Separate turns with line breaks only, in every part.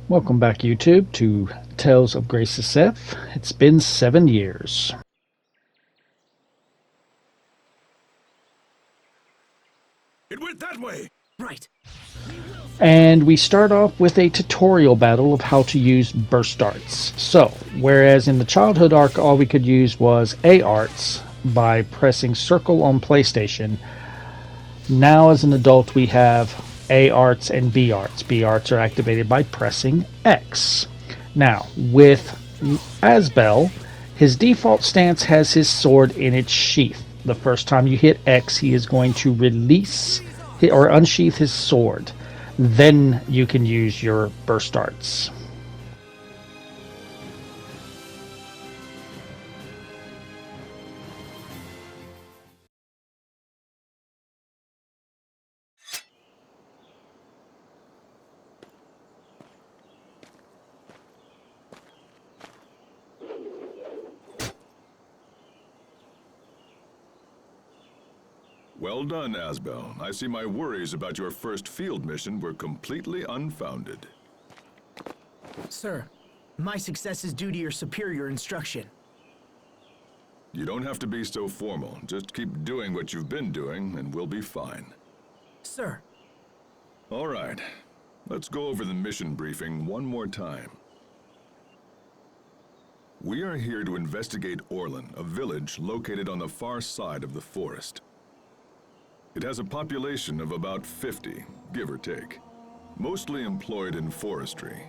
Welcome back, YouTube, to Tales of Graces F. It's been 7 years.
It went that way!
Right.
And we start off with a tutorial battle of how to use burst darts. So, whereas in the childhood arc all we could use was A arts by pressing circle on PlayStation, now as an adult we have A arts and B arts. B arts are activated by pressing X. Now, with Asbel, his default stance has his sword in its sheath. The first time you hit X, he is going to release or unsheath his sword. Then you can use your burst darts.
Well done, Asbel. I see my worries about your first field mission were completely unfounded.
Sir, my success is due to your superior instruction.
You don't have to be so formal. Just keep doing what you've been doing, and we'll be fine.
Sir.
All right. Let's go over the mission briefing one more time. We are here to investigate Orlan, a village located on the far side of the forest. It has a population of about 50, give or take, mostly employed in forestry.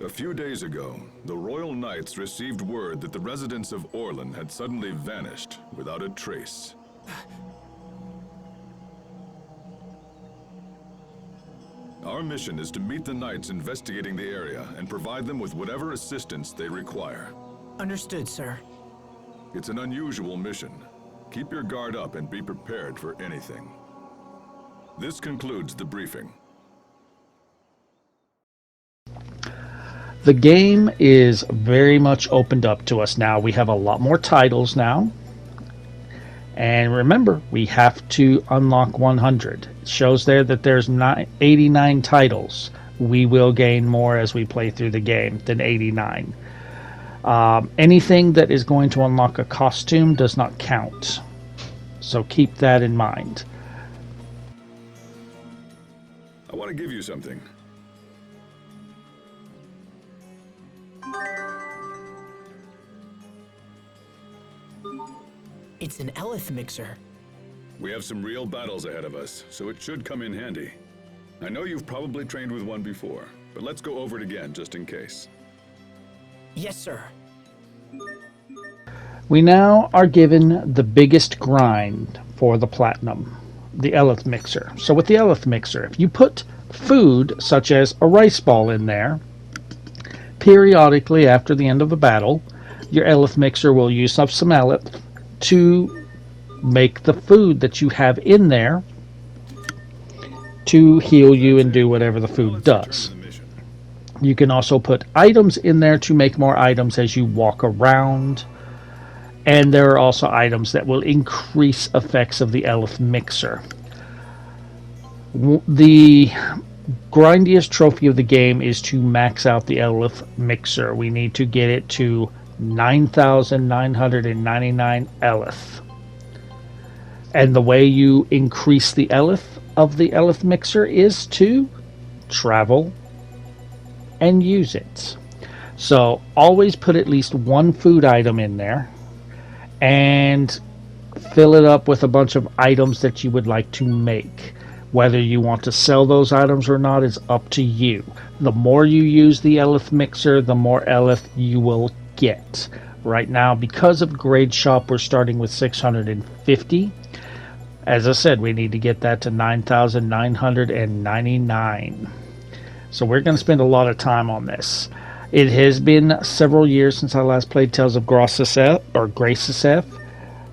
A few days ago, the Royal Knights received word that the residents of Orlan had suddenly vanished without a trace. Our mission is to meet the Knights investigating the area and provide them with whatever assistance they require.
Understood, sir.
It's an unusual mission. Keep your guard up and be prepared for anything. This concludes the briefing.
The game is very much opened up to us now. We have a lot more titles now. And remember, we have to unlock 100. It shows there that there's 89 titles. We will gain more as we play through the game than 89. Anything that is going to unlock a costume does not count. So keep that in mind.
I want to give you something.
It's an Eleth mixer.
We have some real battles ahead of us, so it should come in handy. I know you've probably trained with one before, but let's go over it again just in case.
Yes, sir.
We now are given the biggest grind for the platinum, the Eleth mixer. So with the Eleth mixer, if you put food such as a rice ball in there, periodically after the end of a battle, your Eleth mixer will use up some Eleth to make the food that you have in there to heal you and do whatever the food does. You can also put items in there to make more items as you walk around. And there are also items that will increase effects of the Eleth mixer. The grindiest trophy of the game is to max out the Eleth mixer. We need to get it to 9,999 Eleth. And the way you increase the Eleth of the Eleth mixer is to travel and use it. So always put at least one food item in there and fill it up with a bunch of items that you would like to make. Whether you want to sell those items or not is up to you. The more you use the Eleth mixer, the more Eleth you will get. Right now, because of Grade Shop, we're starting with 650. As I said, we need to get that to 9,999. So we're going to spend a lot of time on this. It has been several years since I last played Tales of Graces F,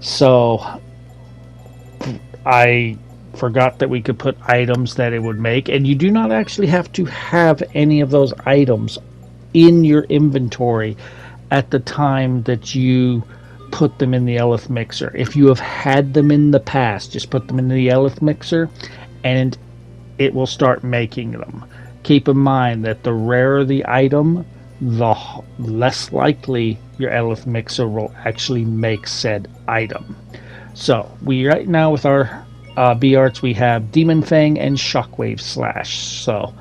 so I forgot that we could put items that it would make, and you do not actually have to have any of those items in your inventory at the time that you put them in the Eleth mixer. If you have had them in the past, just put them in the Eleth mixer and it will start making them. keep in mind that the rarer the item, the less likely your Elith Mixer will actually make said item. So, we right now with our B-Arts, we have Demon Fang and Shockwave Slash. So,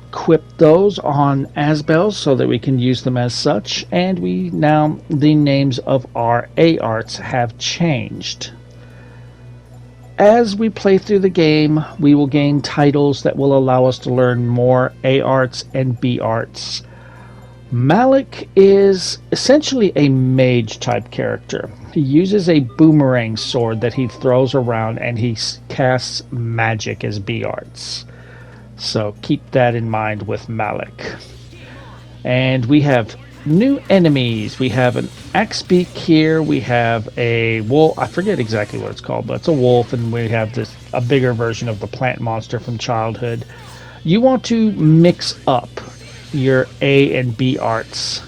equip those on Asbel so that we can use them as such. And we now, the names of our A-Arts have changed. As we play through the game, we will gain titles that will allow us to learn more A-Arts and B-Arts. Malik is essentially a mage type character. He uses a boomerang sword that he throws around, and he casts magic as B-Arts. So keep that in mind with Malik. And we have new enemies. We have an Axbeak here. We have a wolf. I forget exactly what it's called, but it's a wolf. And we have a bigger version of the plant monster from childhood. You want to mix up your A and B arts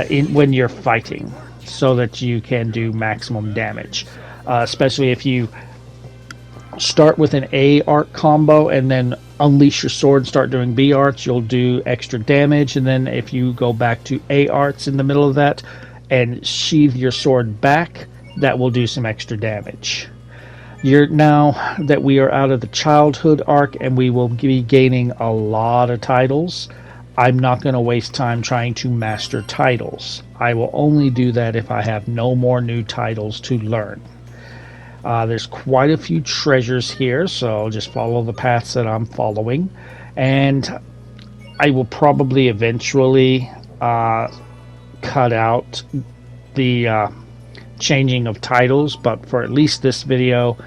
when you're fighting, so that you can do maximum damage. Especially if you start with an A art combo and then unleash your sword and start doing B arts, you'll do extra damage. And then if you go back to A arts in the middle of that and sheathe your sword back, that will do some extra damage. Now that we are out of the childhood arc and we will be gaining a lot of titles, I'm not going to waste time trying to master titles. I will only do that if I have no more new titles to learn. There's quite a few treasures here, so just follow the paths that I'm following. And I will probably eventually cut out the changing of titles, but for at least this video,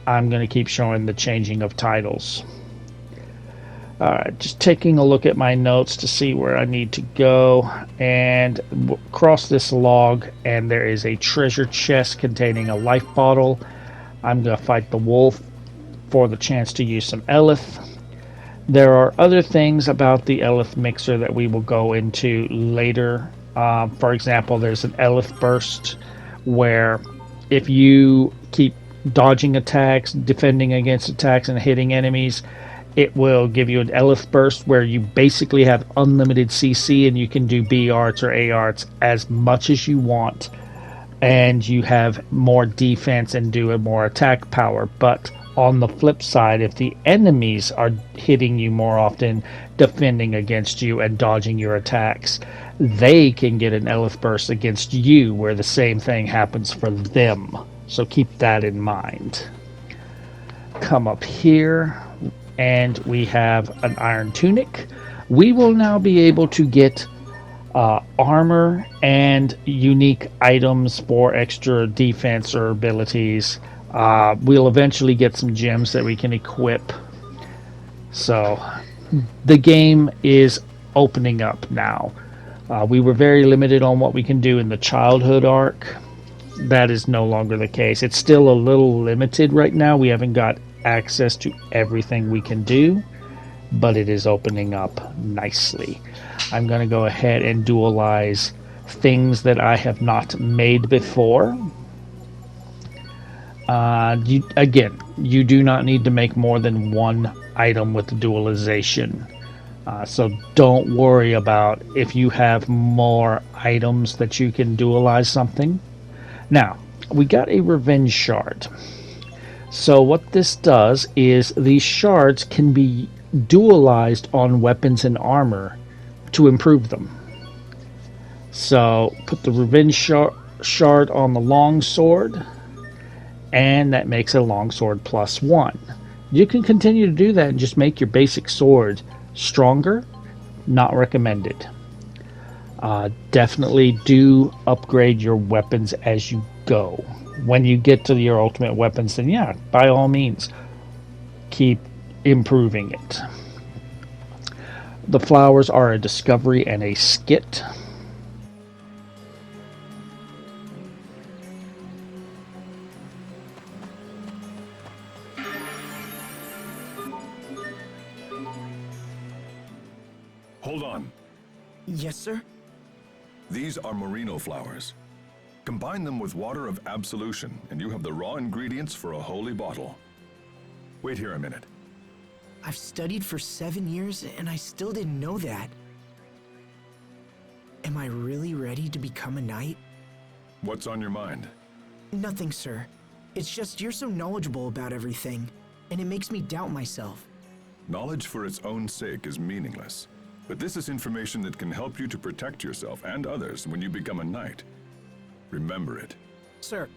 I'm going to keep showing the changing of titles. Just taking a look at my notes to see where I need to go, and cross this log, and there is a treasure chest containing a life bottle. I'm going to fight the wolf for the chance to use some Elith. There are other things about the Elith Mixer that we will go into later. For example, there's an Elith Burst, where if you keep dodging attacks, defending against attacks, and hitting enemies, it will give you an Elith Burst where you basically have unlimited CC and you can do B arts or A arts as much as you want, and you have more defense and do a more attack power. But on the flip side, if the enemies are hitting you more often, defending against you and dodging your attacks, they can get an Elith Burst against you where the same thing happens for them. So keep that in mind. Come up here, and we have an Iron Tunic. We will now be able to get armor and unique items for extra defense or abilities. We'll eventually get some gems that we can equip. So the game is opening up now. We were very limited on what we can do in the childhood arc. That is no longer the case. It's still a little limited right now. We haven't got access to everything we can do, but it is opening up nicely. I'm going to go ahead and dualize things that I have not made before. You do not need to make more than one item with the dualization. So don't worry about if you have more items that you can dualize something. Now, we got a Revenge Shard. So what this does is these shards can be dualized on weapons and armor to improve them. So put the Revenge Shard on the longsword, and that makes a longsword +1. You can continue to do that and just make your basic sword stronger. Not recommended. Definitely do upgrade your weapons as you go. When you get to your ultimate weapons, then yeah, by all means, keep improving it. The flowers are a discovery and a skit.
Hold on.
Yes, sir?
These are merino flowers. Combine them with water of absolution, and you have the raw ingredients for a holy bottle. Wait here a minute.
I've studied for 7 years and I still didn't know that. Am I really ready to become a knight?
What's on your mind?
Nothing, sir. It's just you're so knowledgeable about everything, and it makes me doubt myself.
Knowledge for its own sake is meaningless. But this is information that can help you to protect yourself and others when you become a knight. Remember it.
Sir.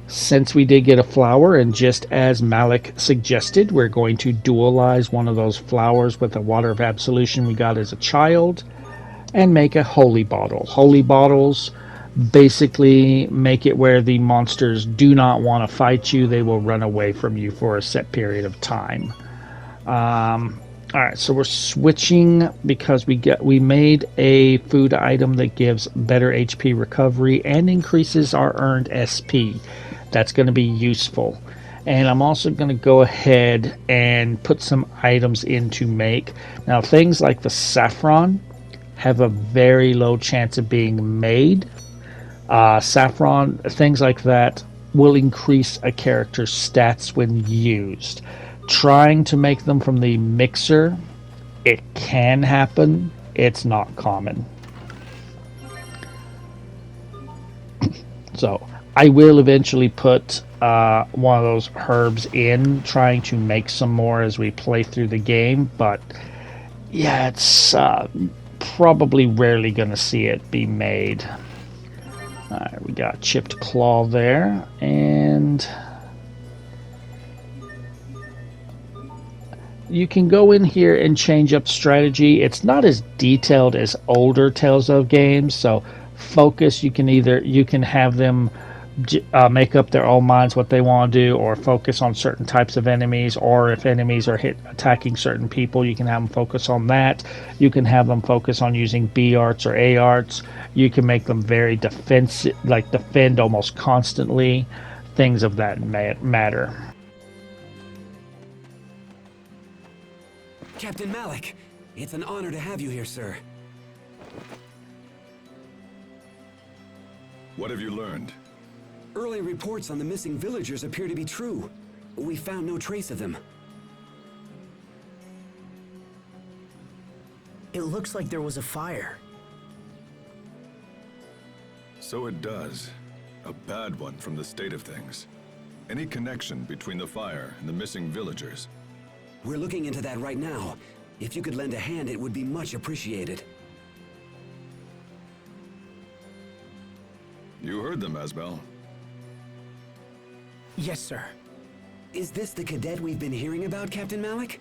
Since we did get a flower, and just as Malik suggested, we're going to dualize one of those flowers with the water of absolution we got as a child and make a holy bottle. Holy bottles basically make it where the monsters do not want to fight you. They will run away from you for a set period of time. Alright, so we're switching because we made a food item that gives better HP recovery and increases our earned SP. That's going to be useful. And I'm also going to go ahead and put some items in to make. Now, things like the saffron have a very low chance of being made. Saffron, things like that, will increase a character's stats when used. Trying to make them from the mixer, it can happen. It's not common. So I will eventually put one of those herbs in, trying to make some more as we play through the game. But yeah, it's probably rarely going to see it be made. Alright, we got chipped claw there, and you can go in here and change up strategy. It's not as detailed as older Tales of games, so focus, you can have them make up their own minds what they want to do, or focus on certain types of enemies, or if enemies are attacking certain people, you can have them focus on that. You can have them focus on using B arts or A arts. You can make them very defensive, like defend almost constantly, things of that matter.
Captain Malik, it's an honor to have you here, sir.
What have you learned?
Early reports on the missing villagers appear to be true. We found no trace of them.
It looks like there was a fire.
So it does. A bad one from the state of things. Any connection between the fire and the missing villagers?
We're looking into that right now. If you could lend a hand, it would be much appreciated.
You heard them, Asbel.
Yes, sir.
Is this the cadet we've been hearing about, Captain Malik?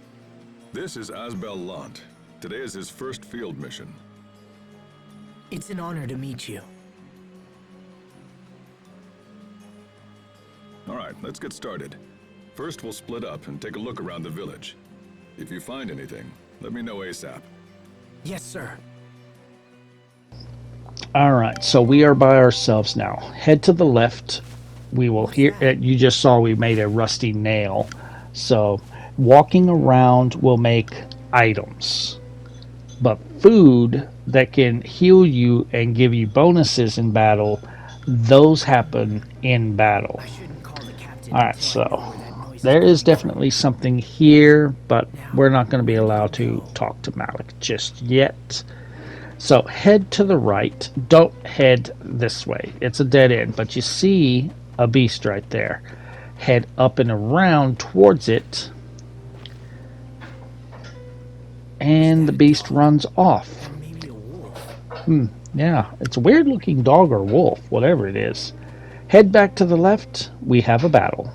This is Asbel Lant. Today is his first field mission.
It's an honor to meet you.
Alright, let's get started. First, we'll split up and take a look around the village. If you find anything, let me know ASAP.
Yes, sir.
Alright, so we are by ourselves now. Head to the left. We will hear, you just saw we made a rusty nail. So walking around will make items. But food that can heal you and give you bonuses in battle, those happen in battle. Alright, so there is definitely something here, but we're not going to be allowed to talk to Malik just yet. So head to the right. Don't head this way. It's a dead end, but you see a beast right there. Head up and around towards it, and the beast runs off. Yeah, it's a weird looking dog or wolf, whatever it is. Head back to the left. We have a battle.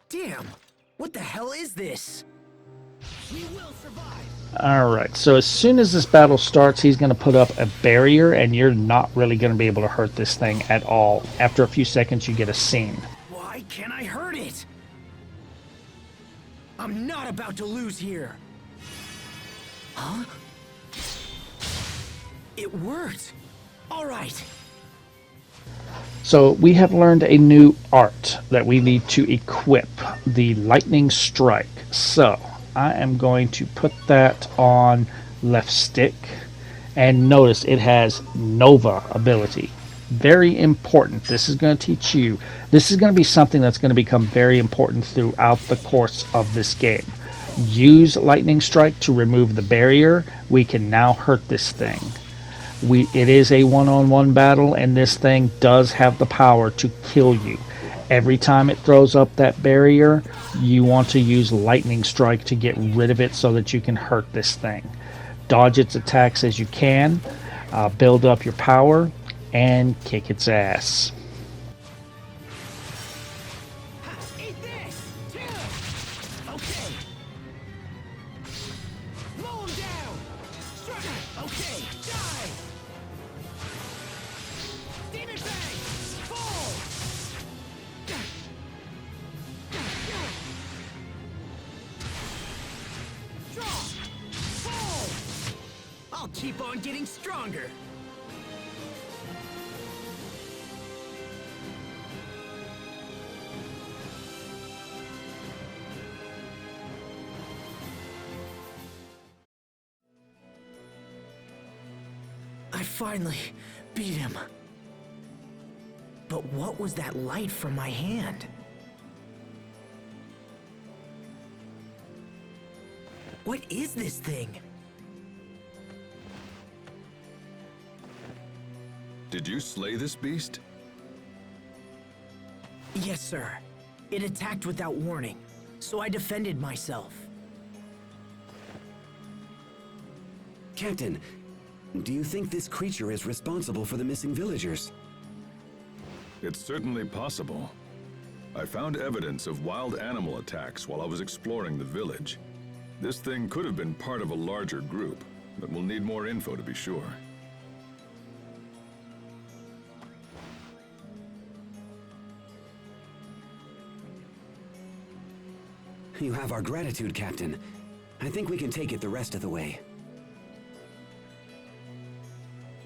Damn! What the hell is this? We will survive!
Alright, so as soon as this battle starts, he's going to put up a barrier, and you're not really going to be able to hurt this thing at all. After a few seconds, you get a scene.
Why can't I hurt it? I'm not about to lose here. Huh? It worked! Alright.
So we have learned a new art that we need to equip, the Lightning Strike. So I am going to put that on left stick, and notice it has Nova ability. very important. This is going to teach you. This is going to be something that's going to become very important throughout the course of this game. Use Lightning Strike to remove the barrier. We can now hurt this thing. It is a one-on-one battle, and this thing does have the power to kill you. Every time it throws up that barrier, you want to use Lightning Strike to get rid of it so that you can hurt this thing. Dodge its attacks as you can, build up your power, and kick its ass.
Eat this! Okay. Blow him down! Strike! Okay, die! Demon Fang! Fall! Draw! Fall! I'll keep on getting stronger! I finally beat him. But what was that light from my hand? What is this thing?
Did you slay this beast?
Yes, sir. It attacked without warning, so I defended myself.
Captain, do you think this creature is responsible for the missing villagers?
It's certainly possible. I found evidence of wild animal attacks while I was exploring the village. This thing could have been part of a larger group, but we'll need more info to be sure.
You have our gratitude, Captain. I think we can take it the rest of the way.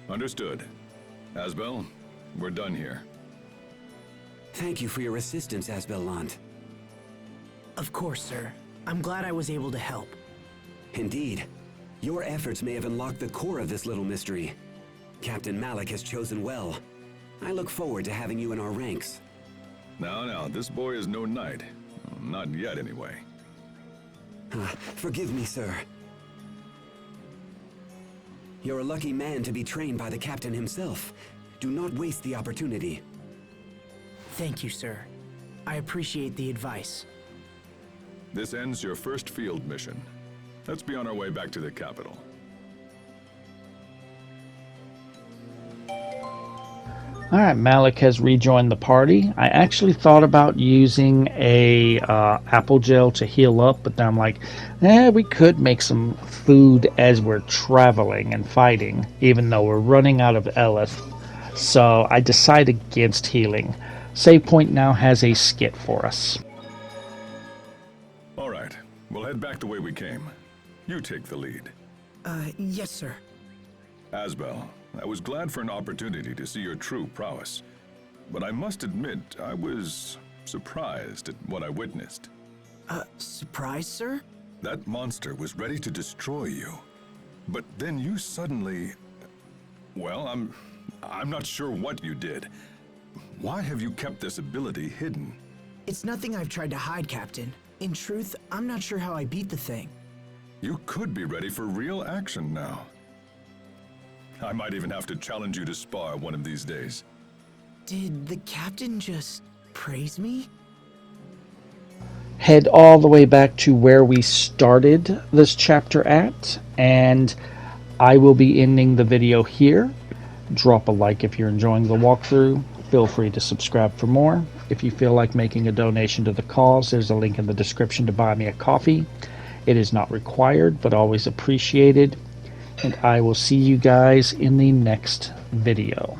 Understood. Asbel, we're done here.
Thank you for your assistance, Asbel Lant.
Of course, sir. I'm glad I was able to help.
Indeed. Your efforts may have unlocked the core of this little mystery. Captain Malik has chosen well. I look forward to having you in our ranks.
Now, this boy is no knight. Not yet, anyway.
Forgive me, sir. You're a lucky man to be trained by the captain himself. Do not waste the opportunity.
Thank you, sir. I appreciate the advice.
This ends your first field mission. Let's be on our way back to the capital.
Alright, Malik has rejoined the party. I actually thought about using a apple gel to heal up, but then I'm like, we could make some food as we're traveling and fighting, even though we're running out of Eleth. So I decided against healing. Save Point now has a skit for us.
Alright, we'll head back the way we came. You take the lead.
Yes, sir.
Asbel, I was glad for an opportunity to see your true prowess. But I must admit, I was surprised at what I witnessed.
Surprise, sir?
That monster was ready to destroy you. But then you suddenly... Well, I'm not sure what you did. Why have you kept this ability hidden?
It's nothing I've tried to hide, Captain. In truth, I'm not sure how I beat the thing.
You could be ready for real action now. I might even have to challenge you to spar one of these days.
Did the captain just praise me?
Head all the way back to where we started this chapter at, and I will be ending the video here. Drop a like if you're enjoying the walkthrough. Feel free to subscribe for more. If you feel like making a donation to the cause, there's a link in the description to buy me a coffee. It is not required, but always appreciated. And I will see you guys in the next video.